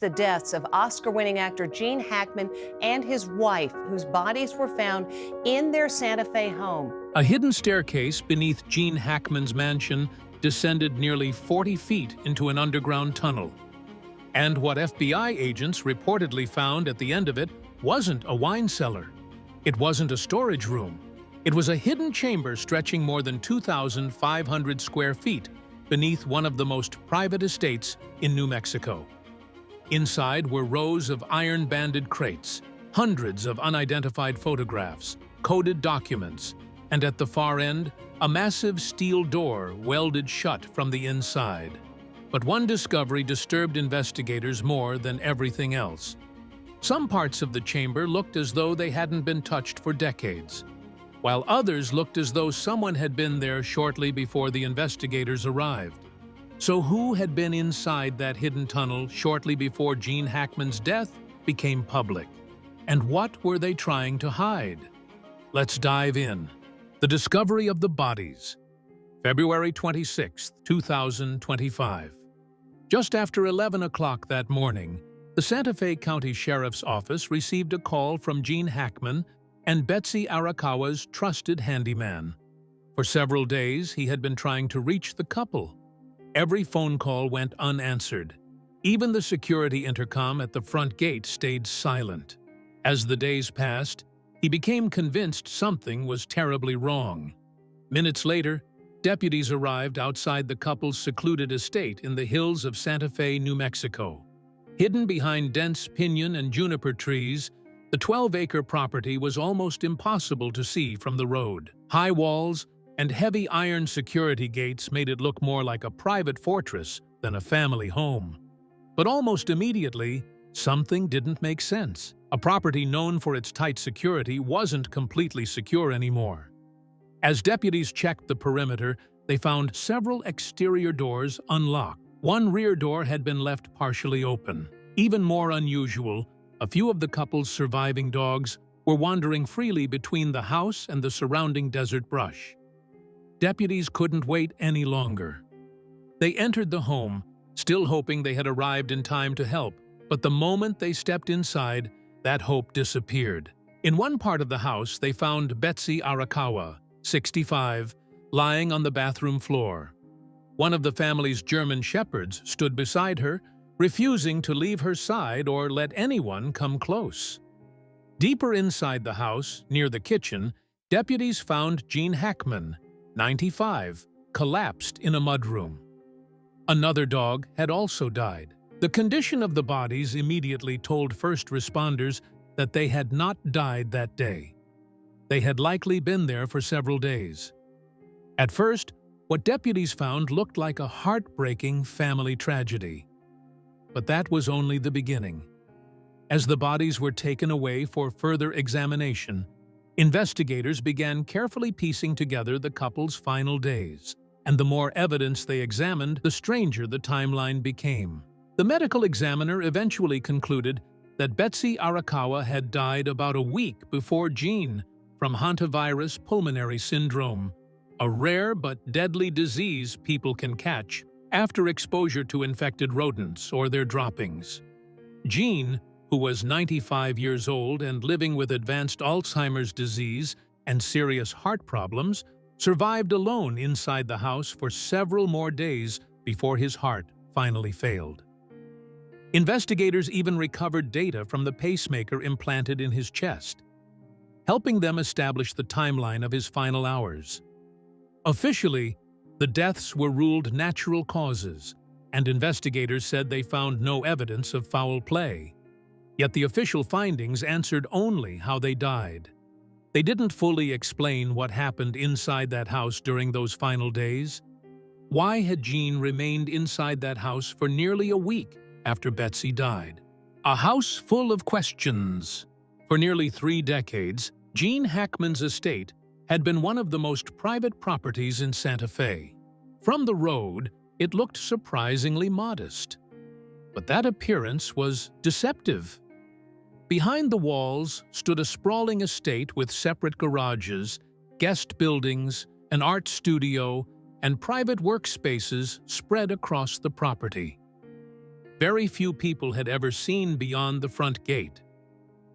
The deaths of Oscar-winning actor Gene Hackman and his wife, whose bodies were found in their Santa Fe home. A hidden staircase beneath Gene Hackman's mansion descended nearly 40 feet into an underground tunnel. And what FBI agents reportedly found at the end of it wasn't a wine cellar. It wasn't a storage room. It was a hidden chamber stretching more than 2,500 square feet beneath one of the most private estates in New Mexico. Inside were rows of iron-banded crates, hundreds of unidentified photographs, coded documents, and at the far end, a massive steel door welded shut from the inside. But one discovery disturbed investigators more than everything else. Some parts of the chamber looked as though they hadn't been touched for decades, while others looked as though someone had been there shortly before the investigators arrived. So who had been inside that hidden tunnel shortly before Gene Hackman's death became public? And what were they trying to hide? Let's dive in. The discovery of the bodies. February 26, 2025. Just after 11 o'clock that morning, the Santa Fe County Sheriff's Office received a call from Gene Hackman and Betsy Arakawa's trusted handyman. For several days, he had been trying to reach the couple. Every phone call went unanswered. Even the security intercom at the front gate stayed silent. As the days passed, he became convinced something was terribly wrong. Minutes later, deputies arrived outside the couple's secluded estate in the hills of Santa Fe, New Mexico. Hidden behind dense pinyon and juniper trees, the 12-acre property was almost impossible to see from the road. High walls and heavy iron security gates made it look more like a private fortress than a family home. But almost immediately, something didn't make sense. A property known for its tight security wasn't completely secure anymore. As deputies checked the perimeter, they found several exterior doors unlocked. One rear door had been left partially open. Even more unusual, a few of the couple's surviving dogs were wandering freely between the house and the surrounding desert brush. Deputies couldn't wait any longer. They entered the home, still hoping they had arrived in time to help, but the moment they stepped inside, that hope disappeared. In one part of the house, they found Betsy Arakawa, 65, lying on the bathroom floor. One of the family's German shepherds stood beside her, refusing to leave her side or let anyone come close. Deeper inside the house, near the kitchen, deputies found Gene Hackman, 95, collapsed in a mudroom. Another dog had also died. The condition of the bodies immediately told first responders that they had not died that day. They had likely been there for several days. At first, what deputies found looked like a heartbreaking family tragedy. But that was only the beginning. As the bodies were taken away for further examination, investigators began carefully piecing together the couple's final days. And the more evidence they examined, the stranger the timeline became. The medical examiner eventually concluded that Betsy Arakawa had died about a week before Gene from hantavirus pulmonary syndrome, a rare but deadly disease people can catch after exposure to infected rodents or their droppings. Gene, who was 95 years old and living with advanced Alzheimer's disease and serious heart problems, survived alone inside the house for several more days before his heart finally failed. Investigators even recovered data from the pacemaker implanted in his chest, helping them establish the timeline of his final hours. Officially, the deaths were ruled natural causes, and investigators said they found no evidence of foul play. Yet the official findings answered only how they died. They didn't fully explain what happened inside that house during those final days. Why had Gene remained inside that house for nearly a week after Betsy died? A house full of questions. For nearly 3 decades, Gene Hackman's estate had been one of the most private properties in Santa Fe. From the road, it looked surprisingly modest. But that appearance was deceptive. Behind the walls stood a sprawling estate with separate garages, guest buildings, an art studio, and private workspaces spread across the property. very few people had ever seen beyond the front gate.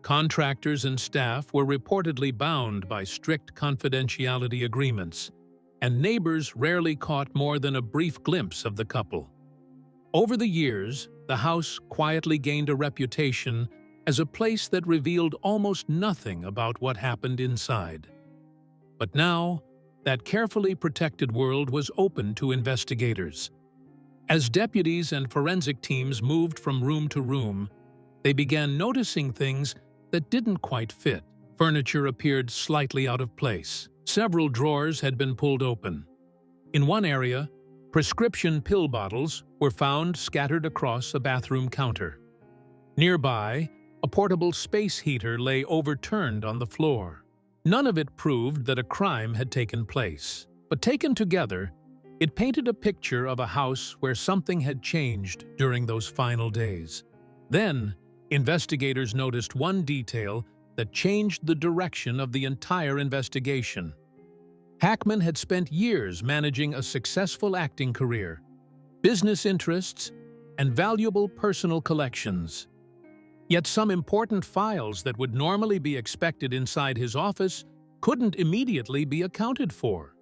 Contractors and staff were reportedly bound by strict confidentiality agreements, and neighbors rarely caught more than a brief glimpse of the couple. Over the years, the house quietly gained a reputation as a place that revealed almost nothing about what happened inside. But now, that carefully protected world was open to investigators. As deputies and forensic teams moved from room to room, they began noticing things that didn't quite fit. Furniture appeared slightly out of place. Several drawers had been pulled open. In one area, prescription pill bottles were found scattered across a bathroom counter. Nearby, a portable space heater lay overturned on the floor. None of it proved that a crime had taken place, but taken together, it painted a picture of a house where something had changed during those final days. Then, investigators noticed one detail that changed the direction of the entire investigation. Hackman had spent years managing a successful acting career, business interests, and valuable personal collections. Yet some important files that would normally be expected inside his office couldn't immediately be accounted for.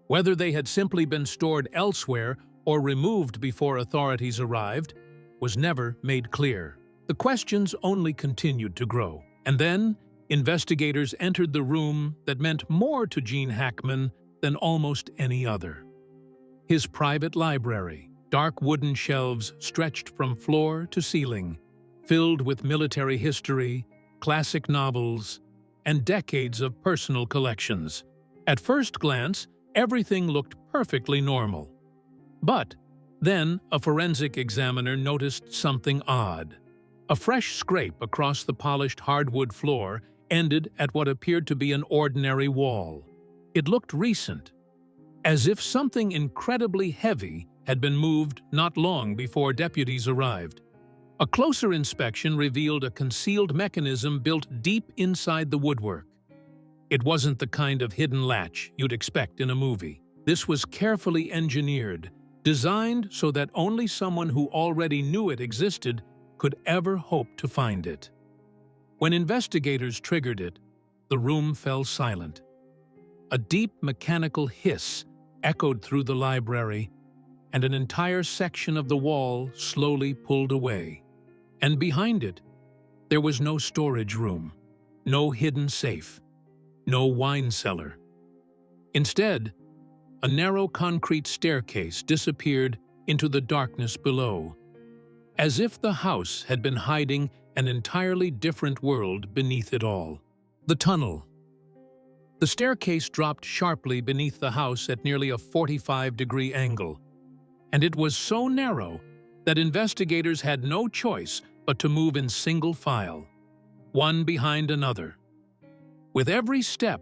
Whether they had simply been stored elsewhere or removed before authorities arrived was never made clear. The questions only continued to grow. And then, investigators entered the room that meant more to Gene Hackman than almost any other. His private library, dark wooden shelves stretched from floor to ceiling, filled with military history, classic novels, and decades of personal collections. At first glance, everything looked perfectly normal. But then a forensic examiner noticed something odd. A fresh scrape across the polished hardwood floor ended at what appeared to be an ordinary wall. It looked recent, as if something incredibly heavy had been moved not long before deputies arrived. A closer inspection revealed a concealed mechanism built deep inside the woodwork. It wasn't the kind of hidden latch you'd expect in a movie. This was carefully engineered, designed so that only someone who already knew it existed could ever hope to find it. When investigators triggered it, the room fell silent. A deep mechanical hiss echoed through the library, and an entire section of the wall slowly pulled away. And behind it, there was no storage room, no hidden safe, no wine cellar. Instead, a narrow concrete staircase disappeared into the darkness below, as if the house had been hiding an entirely different world beneath it all. The tunnel. The staircase dropped sharply beneath the house at nearly a 45-degree angle, and it was so narrow that investigators had no choice but to move in single file, one behind another. With every step,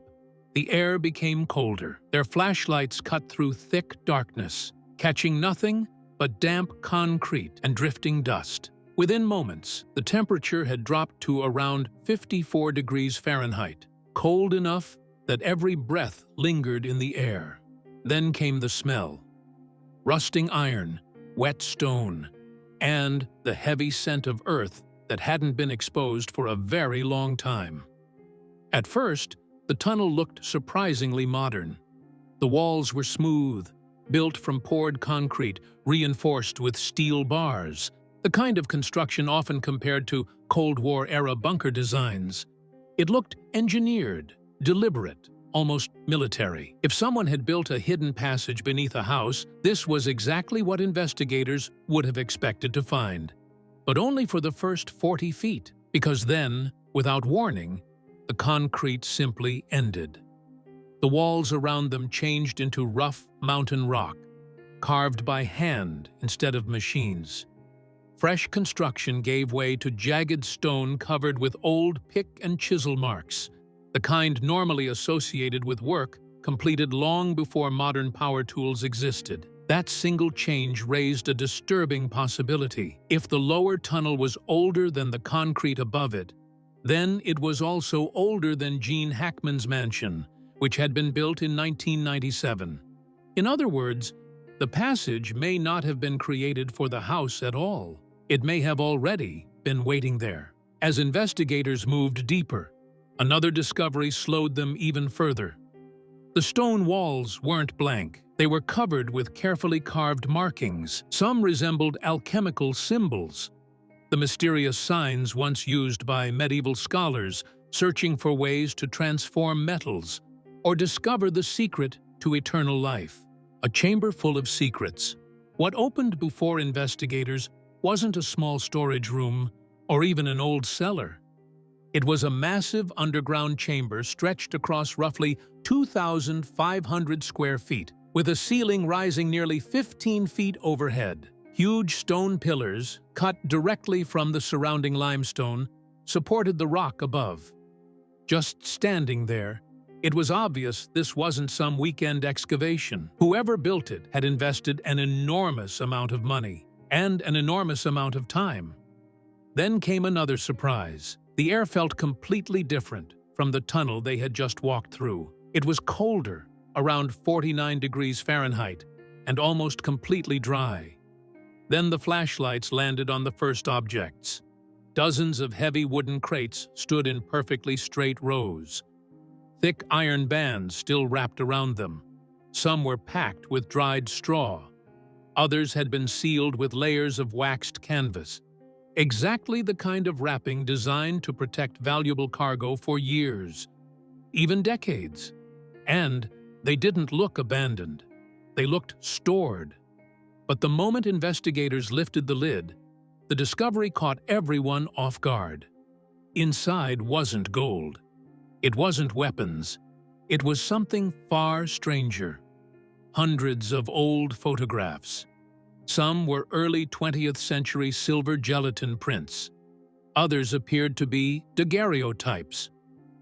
the air became colder. Their flashlights cut through thick darkness, catching nothing but damp concrete and drifting dust. Within moments, the temperature had dropped to around 54 degrees Fahrenheit, cold enough that every breath lingered in the air. Then came the smell: rusting iron, wet stone, and the heavy scent of earth that hadn't been exposed for a very long time. At first, the tunnel looked surprisingly modern. The walls were smooth, built from poured concrete, reinforced with steel bars, the kind of construction often compared to Cold War-era bunker designs. It looked engineered, deliberate, almost military. If someone had built a hidden passage beneath a house, this was exactly what investigators would have expected to find. But only for the first 40 feet, because then, without warning, the concrete simply ended. The walls around them changed into rough mountain rock, carved by hand instead of machines. Fresh construction gave way to jagged stone covered with old pick and chisel marks, the kind normally associated with work completed long before modern power tools existed. That single change raised a disturbing possibility. If the lower tunnel was older than the concrete above it, then it was also older than Gene Hackman's mansion, which had been built in 1997. In other words, the passage may not have been created for the house at all. It may have already been waiting there. As investigators moved deeper, another discovery slowed them even further. The stone walls weren't blank. They were covered with carefully carved markings. Some resembled alchemical symbols, the mysterious signs once used by medieval scholars searching for ways to transform metals or discover the secret to eternal life. A chamber full of secrets. What opened before investigators wasn't a small storage room or even an old cellar. It was a massive underground chamber stretched across roughly 2,500 square feet, with a ceiling rising nearly 15 feet overhead. Huge stone pillars, cut directly from the surrounding limestone, supported the rock above. Just standing there, it was obvious this wasn't some weekend excavation. Whoever built it had invested an enormous amount of money and an enormous amount of time. Then came another surprise. The air felt completely different from the tunnel they had just walked through. It was colder, around 49 degrees Fahrenheit, and almost completely dry. Then the flashlights landed on the first objects. Dozens of heavy wooden crates stood in perfectly straight rows. Thick iron bands still wrapped around them. Some were packed with dried straw. Others had been sealed with layers of waxed canvas. Exactly the kind of wrapping designed to protect valuable cargo for years, even decades. And they didn't look abandoned. They looked stored. But the moment investigators lifted the lid, the discovery caught everyone off guard. Inside wasn't gold. It wasn't weapons. It was something far stranger. Hundreds of old photographs. Some were early 20th century silver gelatin prints. Others appeared to be daguerreotypes,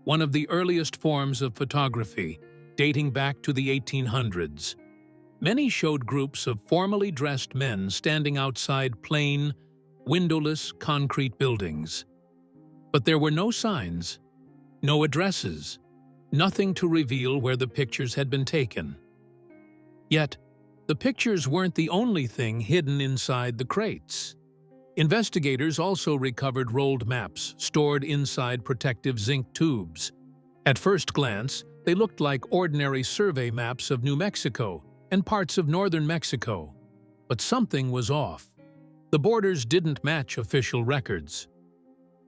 one of the earliest forms of photography, dating back to the 1800s. Many showed groups of formally dressed men standing outside plain, windowless concrete buildings. But there were no signs, no addresses, nothing to reveal where the pictures had been taken. Yet, the pictures weren't the only thing hidden inside the crates. Investigators also recovered rolled maps stored inside protective zinc tubes. At first glance, they looked like ordinary survey maps of New Mexico and parts of northern Mexico. But something was off. The borders didn't match official records.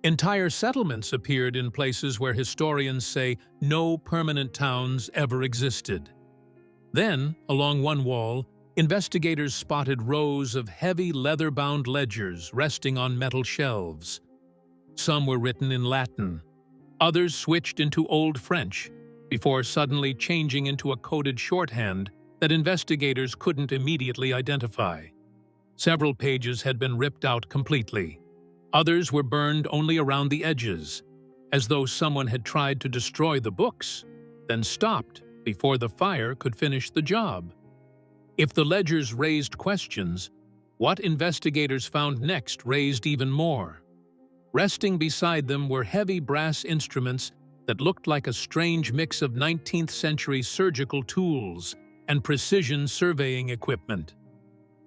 Entire settlements appeared in places where historians say no permanent towns ever existed. Then, along one wall, investigators spotted rows of heavy leather-bound ledgers resting on metal shelves. Some were written in Latin. Others switched into Old French, before suddenly changing into a coded shorthand that investigators couldn't immediately identify. Several pages had been ripped out completely. Others were burned only around the edges, as though someone had tried to destroy the books, then stopped before the fire could finish the job. If the ledgers raised questions, what investigators found next raised even more. Resting beside them were heavy brass instruments that looked like a strange mix of 19th century surgical tools and precision surveying equipment.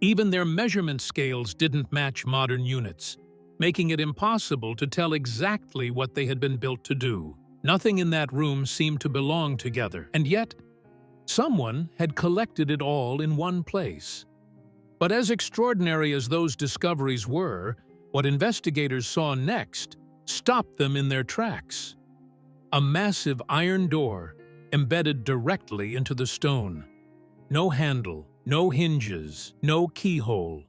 Even their measurement scales didn't match modern units, making it impossible to tell exactly what they had been built to do. Nothing in that room seemed to belong together, and yet someone had collected it all in one place. But as extraordinary as those discoveries were, what investigators saw next stopped them in their tracks. A massive iron door embedded directly into the stone. No handle, no hinges, no keyhole,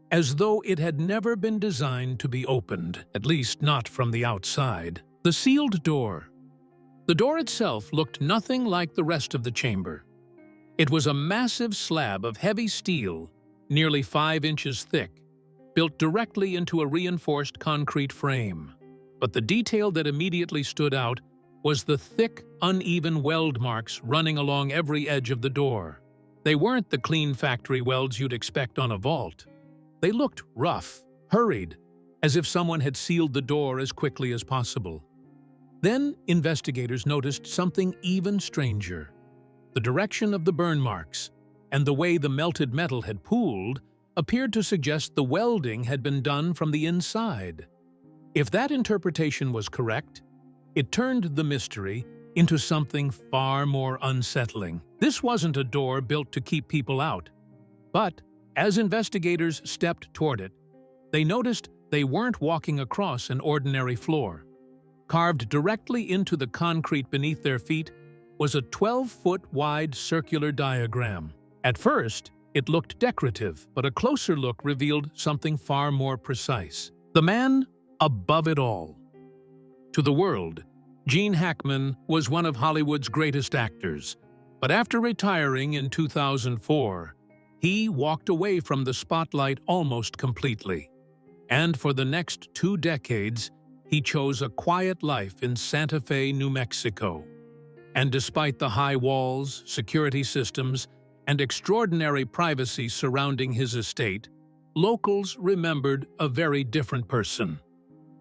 as though it had never been designed to be opened, at least not from the outside. The sealed door. The door itself looked nothing like the rest of the chamber. It was a massive slab of heavy steel, nearly 5 inches thick, built directly into a reinforced concrete frame. But the detail that immediately stood out was the thick, uneven weld marks running along every edge of the door. They weren't the clean factory welds you'd expect on a vault. They looked rough, hurried, as if someone had sealed the door as quickly as possible. Then investigators noticed something even stranger. The direction of the burn marks and the way the melted metal had pooled appeared to suggest the welding had been done from the inside. If that interpretation was correct, it turned the mystery into something far more unsettling. This wasn't a door built to keep people out, but as investigators stepped toward it, they noticed they weren't walking across an ordinary floor. Carved directly into the concrete beneath their feet was a 12-foot wide circular diagram. At first, it looked decorative, but a closer look revealed something far more precise. The man above it all. To the world, Gene Hackman was one of Hollywood's greatest actors, but after retiring in 2004, he walked away from the spotlight almost completely. And for the next 2 decades, he chose a quiet life in Santa Fe, New Mexico. And despite the high walls, security systems, and extraordinary privacy surrounding his estate, locals remembered a very different person.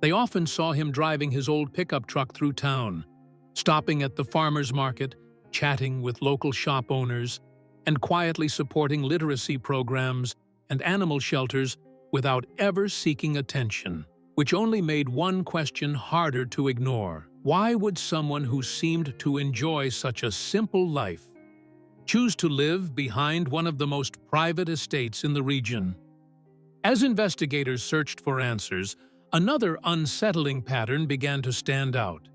They often saw him driving his old pickup truck through town, stopping at the farmer's market, chatting with local shop owners, and quietly supporting literacy programs and animal shelters without ever seeking attention, which only made one question harder to ignore. Why would someone who seemed to enjoy such a simple life choose to live behind one of the most private estates in the region? As investigators searched for answers, another unsettling pattern began to stand out.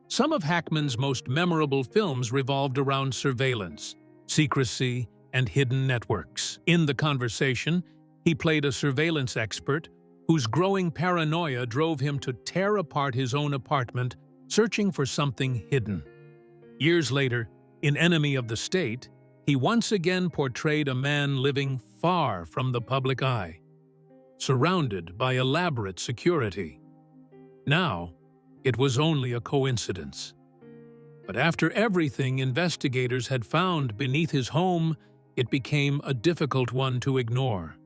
Some of Hackman's most memorable films revolved around surveillance, secrecy, and hidden networks. In The Conversation, he played a surveillance expert whose growing paranoia drove him to tear apart his own apartment, searching for something hidden. Years later, in Enemy of the State, he once again portrayed a man living far from the public eye, surrounded by elaborate security. Now, it was only a coincidence. But after everything investigators had found beneath his home, it became a difficult one to ignore.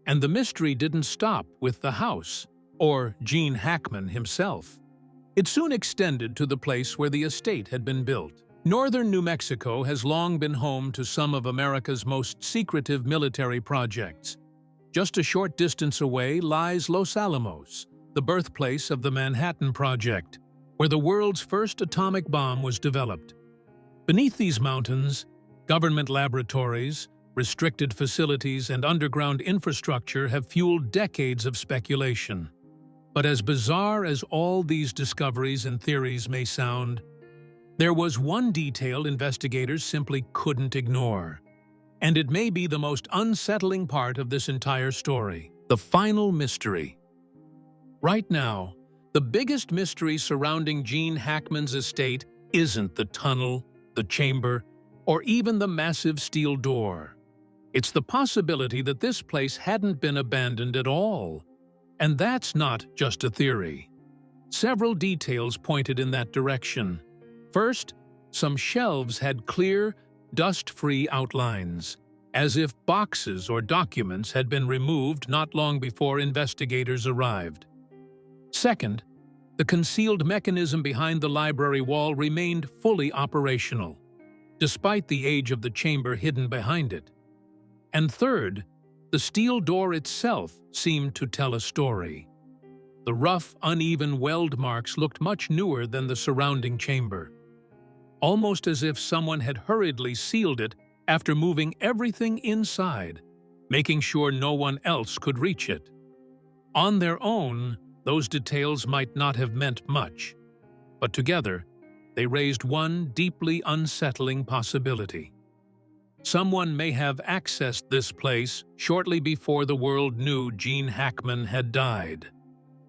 And the mystery didn't stop with the house, or Gene Hackman himself. It soon extended to the place where the estate had been built. Northern New Mexico has long been home to some of America's most secretive military projects. Just a short distance away lies Los Alamos, the birthplace of the Manhattan Project, where the world's first atomic bomb was developed. Beneath these mountains, government laboratories, restricted facilities, and underground infrastructure have fueled decades of speculation. But as bizarre as all these discoveries and theories may sound, there was one detail investigators simply couldn't ignore. And it may be the most unsettling part of this entire story: the final mystery. Right now, the biggest mystery surrounding Gene Hackman's estate isn't the tunnel, the chamber, or even the massive steel door. It's the possibility that this place hadn't been abandoned at all. And that's not just a theory. Several details pointed in that direction. First, some shelves had clear, dust-free outlines, as if boxes or documents had been removed not long before investigators arrived. Second, the concealed mechanism behind the library wall remained fully operational, despite the age of the chamber hidden behind it. And third, the steel door itself seemed to tell a story. The rough, uneven weld marks looked much newer than the surrounding chamber, almost as if someone had hurriedly sealed it after moving everything inside, making sure no one else could reach it. On their own, those details might not have meant much, but together, they raised one deeply unsettling possibility. Someone may have accessed this place shortly before the world knew Gene Hackman had died.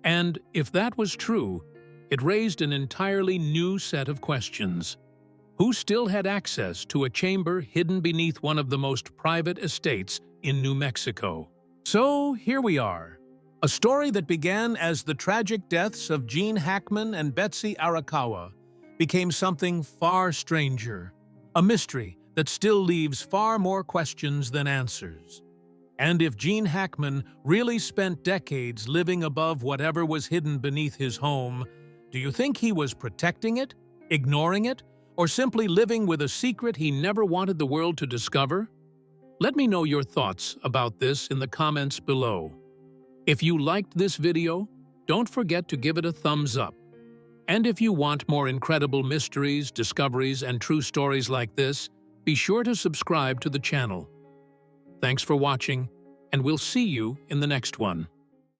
And if that was true, it raised an entirely new set of questions. Who still had access to a chamber hidden beneath one of the most private estates in New Mexico? So here we are, a story that began as the tragic deaths of Gene Hackman and Betsy Arakawa became something far stranger, a mystery that still leaves far more questions than answers. And if Gene Hackman really spent decades living above whatever was hidden beneath his home, do you think he was protecting it, ignoring it, or simply living with a secret he never wanted the world to discover? Let me know your thoughts about this in the comments below. If you liked this video, don't forget to give it a thumbs up. And if you want more incredible mysteries, discoveries, and true stories like this, be sure to subscribe to the channel. Thanks for watching, and we'll see you in the next one.